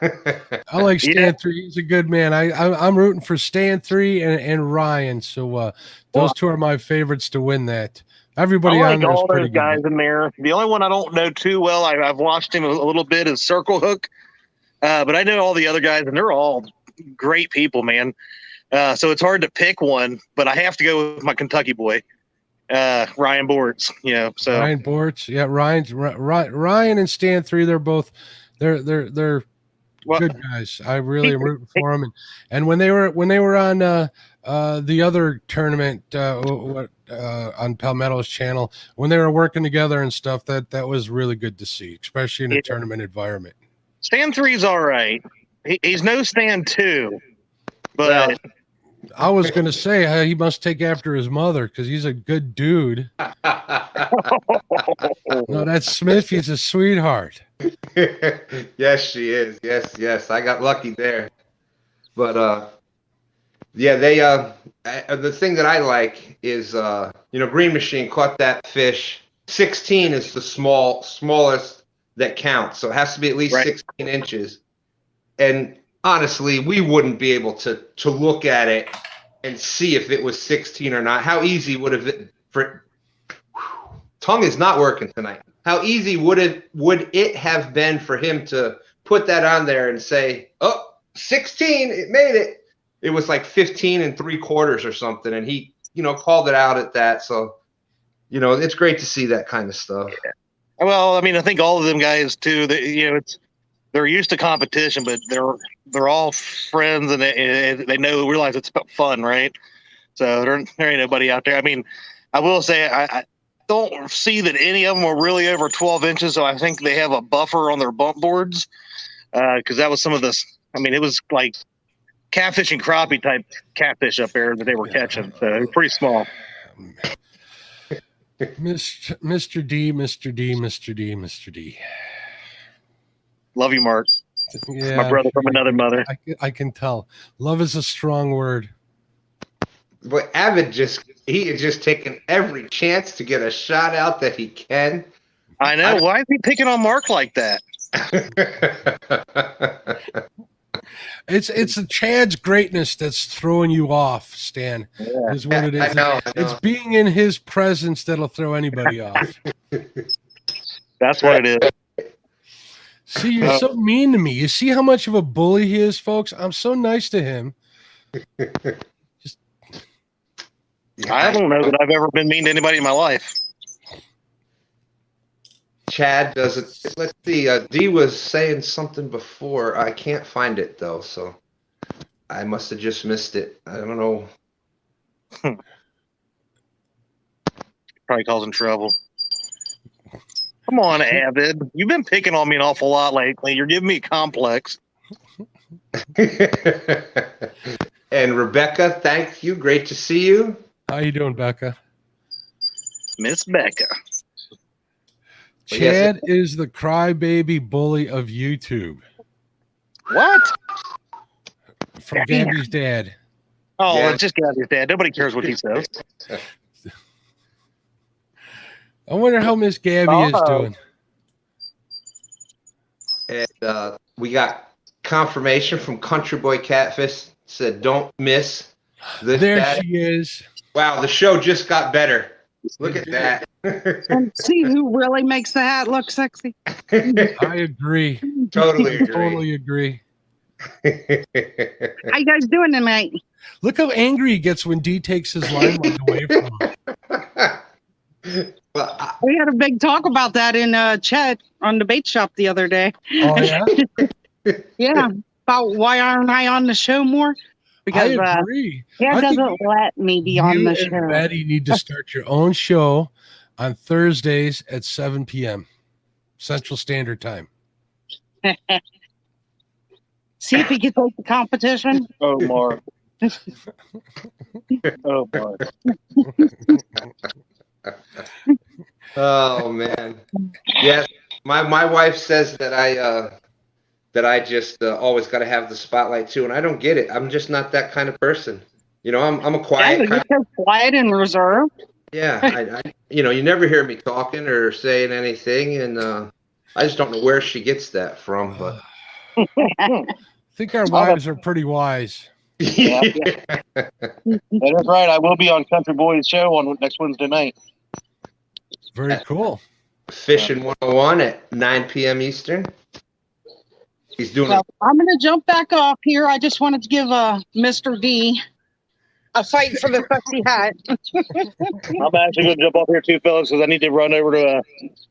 I like Stan 3. He's a good man. I'm rooting for Stan 3 and Ryan. So those two are my favorites to win that. Everybody I like on there is all pretty those good. guys in there. The only one I don't know too well, I've watched him a little bit, is Circle Hook. But I know all the other guys, and they're all great people, man. So it's hard to pick one, but I have to go with my Kentucky boy, Ryan Bortz. So Ryan Bortz, yeah, Ryan and Stan 3. They're both they're good guys. I really am rooting for them. And when they were on the other tournament on Palmetto's channel, when they were working together and stuff, that was really good to see, especially in a tournament environment. Stan 3's all right. He's no Stan 2, but I was going to say he must take after his mother because he's a good dude. No, that's Smith. He's a sweetheart. Yes, she is. Yes. I got lucky there. But yeah, they the thing that I like is Grn Mchn caught that fish. 16 is the smallest that counts, so it has to be at least 16 inches. And honestly, we wouldn't be able to look at it and see if it was 16 or not. How easy would it tongue is not working tonight. How easy would it have been for him to put that on there and say, "Oh, 16, it made it." It was like 15 3/4 or something, and he, called it out at that. So, it's great to see that kind of stuff. Yeah. Well, I mean, I think all of them guys too. They're used to competition, but they're all friends, and they realize it's about fun, right? So there ain't nobody out there. I mean, I will say I don't see that any of them are really over 12 inches. So I think they have a buffer on their bump boards because that was some of this. I mean, it was like catfish and crappie type catfish up there that they were catching. So it was pretty small. Mr. D. Love you, Mark. Yeah, my brother from another mother. I can tell. Love is a strong word. But Avid he is just taking every chance to get a shot out that he can. I know. Why is he picking on Mark like that? It's a Chad's greatness that's throwing you off, Stan. Yeah. Is what it is. I know. It's being in his presence that'll throw anybody off. That's what it is. See, you're so mean to me. You see how much of a bully he is, folks? I'm so nice to him. I don't know that I've ever been mean to anybody in my life. Chad doesn't. Let's see. D was saying something before. I can't find it though, so I must have just missed it. I don't know. Probably causing trouble. Come on, Avid. You've been picking on me an awful lot lately. You're giving me a complex. And Rebecca, thank you. Great to see you. How you doing, Becca? Miss Becca. Chad is the crybaby bully of YouTube. What? From Gabby's dad. Oh, Yeah. it's just Gabby's dad. Nobody cares what he says. I wonder how Miss Gabby is doing. And we got confirmation from Country Boy Catfish. Said, don't miss this. There Dad. she is. Wow, the show just got better. Look at that. And see who really makes the hat look sexy. I agree. Totally agree. Totally agree. How you guys doing tonight? Look how angry he gets when D takes his limelight away from him. Well, We had a big talk about that in chat on the bait shop the other day. Oh, yeah? Yeah, about why aren't I on the show more? Because I agree. Dad I think doesn't let me be on you the and show. Betty need to start your own show on Thursdays at 7 p.m. Central Standard Time. See if he can take the competition. Oh, Mark. Oh, Mark. oh man. Yes, my wife says that I just always got to have the spotlight too, and I don't get it. I'm just not that kind of person. You know, I'm a quiet. You're so quiet and reserved. Yeah, I you know, you never hear me talking or saying anything, and I just don't know where she gets that from. But I think our wives are pretty wise. Yeah. That is right. I will be on Country Boy's show on next Wednesday night. Very cool. Fishing 101 at 9 p.m. Eastern. He's doing. Well, I'm going to jump back off here. I just wanted to give Mr. D a fight for the sexy hat. I'm actually going to jump off here too, fellas, because I need to run over to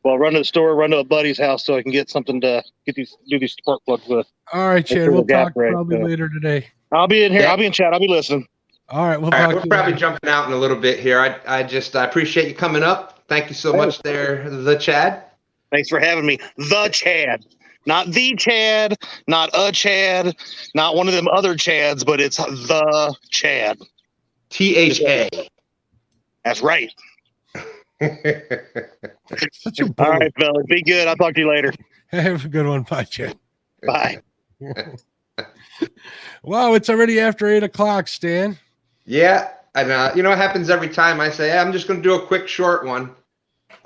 run to the store, run to a buddy's house so I can get something to do these spark plugs with. All right, Chad. We'll talk probably later today. I'll be in here. Yeah. I'll be in chat. I'll be listening. All right, All right, we're probably jumping out in a little bit here. I appreciate you coming up. Thank you so much there, the Chad. Thanks for having me. The Chad. Not the Chad, not a Chad, not one of them other Chads, but it's the Chad. THA. That's right. Such a All right, fellas. Be good. I'll talk to you later. Have a good one. Bye, Chad. Bye. Wow, it's already after 8 o'clock, Stan. Yeah, and you know what happens every time I say, hey, I'm just going to do a quick short one.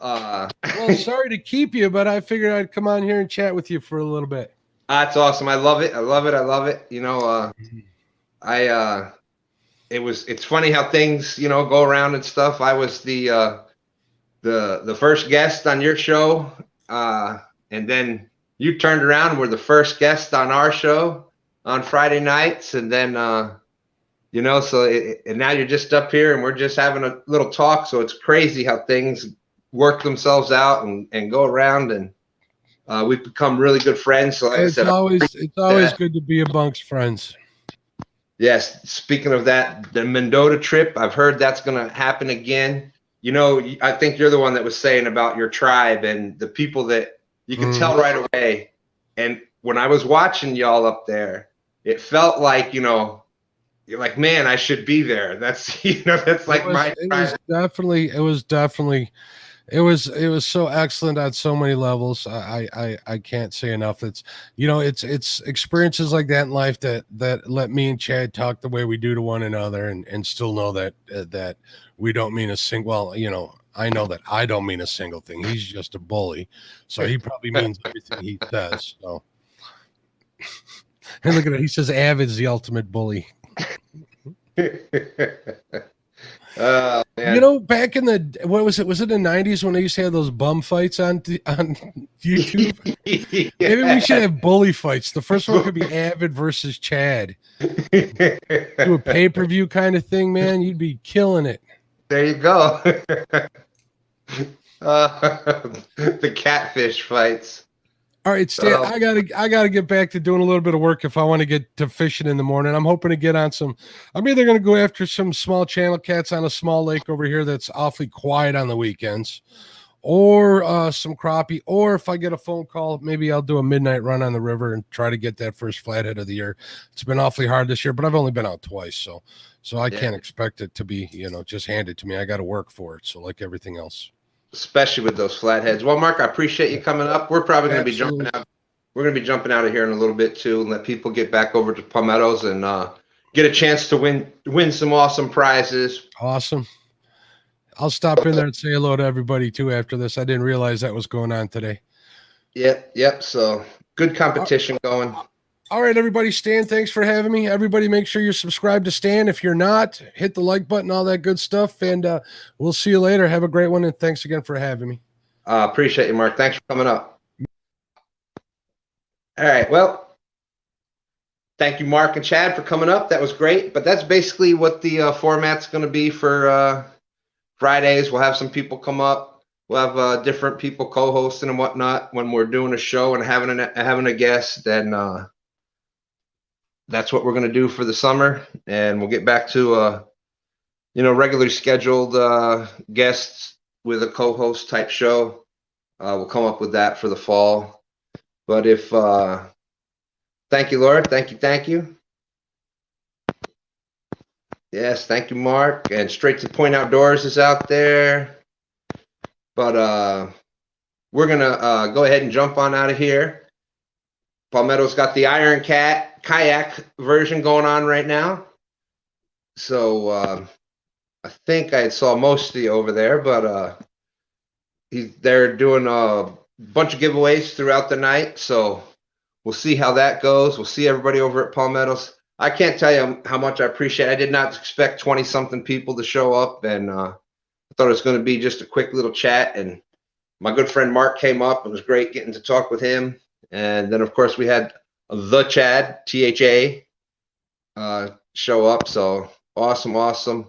Well, sorry to keep you, but I figured I'd come on here and chat with you for a little bit. That's awesome. I love it. I love it. I love it. You know, it's funny how things, you know, go around and stuff. I was the first guest on your show, and then you turned around and were the first guest on our show on Friday nights, and then you know, and now you're just up here and we're just having a little talk. So it's crazy how things work themselves out and go around, and we've become really good friends. So like it's I said, always good to be amongst friends. Yes. Speaking of that, the Mendota trip, I've heard that's going to happen again. You know, I think you're the one that was saying about your tribe and the people that you can tell right away. And when I was watching y'all up there, it felt like, you know, you're like, man, I should be there. That's, you know, that's like my tribe. It was so excellent on so many levels. I can't say enough. It's, you know, it's experiences like that in life that let me and Chad talk the way we do to one another, and still know that we don't mean a single. Well, you know, I know that I don't mean a single thing. He's just a bully, so he probably means everything he says. So, and look at it. He says Avid's the ultimate bully. Man. You know, back in the, what was it? Was it the 90s when they used to have those bum fights on YouTube? Yeah. Maybe we should have bully fights. The first one could be Avid versus Chad. Do a pay-per-view kind of thing, man. You'd be killing it. There you go. The catfish fights. All right, Stan, I gotta get back to doing a little bit of work if I want to get to fishing in the morning. I'm hoping to get on some. I'm either going to go after some small channel cats on a small lake over here that's awfully quiet on the weekends, or some crappie, or if I get a phone call, maybe I'll do a midnight run on the river and try to get that first flathead of the year. It's been awfully hard this year, but I've only been out twice, so I can't expect it to be, just handed to me. I got to work for it. So like everything else, especially with those flatheads. Well, Mark, I appreciate you coming up. We're probably going to be jumping out. We're going to be jumping out of here in a little bit too, and let people get back over to Palmetto's and get a chance to win some awesome prizes. Awesome. I'll stop in there and say hello to everybody too after this. I didn't realize that was going on today. Yep. So good competition going. All right, everybody. Stan, thanks for having me. Everybody, make sure you're subscribed to Stan. If you're not, hit the like button, all that good stuff. And we'll see you later. Have a great one. And thanks again for having me. Appreciate you, Mark. Thanks for coming up. All right. Well, thank you, Mark and Chad, for coming up. That was great. But that's basically what the format's going to be for Fridays. We'll have some people come up. We'll have different people co-hosting and whatnot when we're doing a show and having a guest. Then that's what we're going to do for the summer, and we'll get back to regularly scheduled guests with a co-host type show. We'll come up with that for the fall. But if thank you, Laura. Thank you. Yes, thank you, Mark. And Straight to Point Outdoors is out there. But we're going to go ahead and jump on out of here. Palmetto's got the Iron Cat Kayak version going on right now. So I think I saw most of you over there, but they're doing a bunch of giveaways throughout the night. So we'll see how that goes. We'll see everybody over at Palmetto's. I can't tell you how much I appreciate it. I did not expect 20-something people to show up, and I thought it was going to be just a quick little chat. And my good friend Mark came up. It was great getting to talk with him. And then, of course, we had the Chad, THA, show up. So awesome.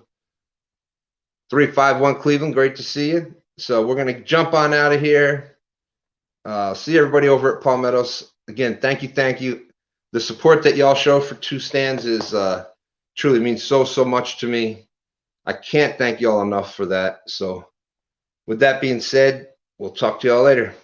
351 Cleveland, great to see you. So we're going to jump on out of here. See everybody over at Palmetto's. Again, thank you. The support that y'all show for Two Stands is truly means so much to me. I can't thank y'all enough for that. So with that being said, we'll talk to y'all later.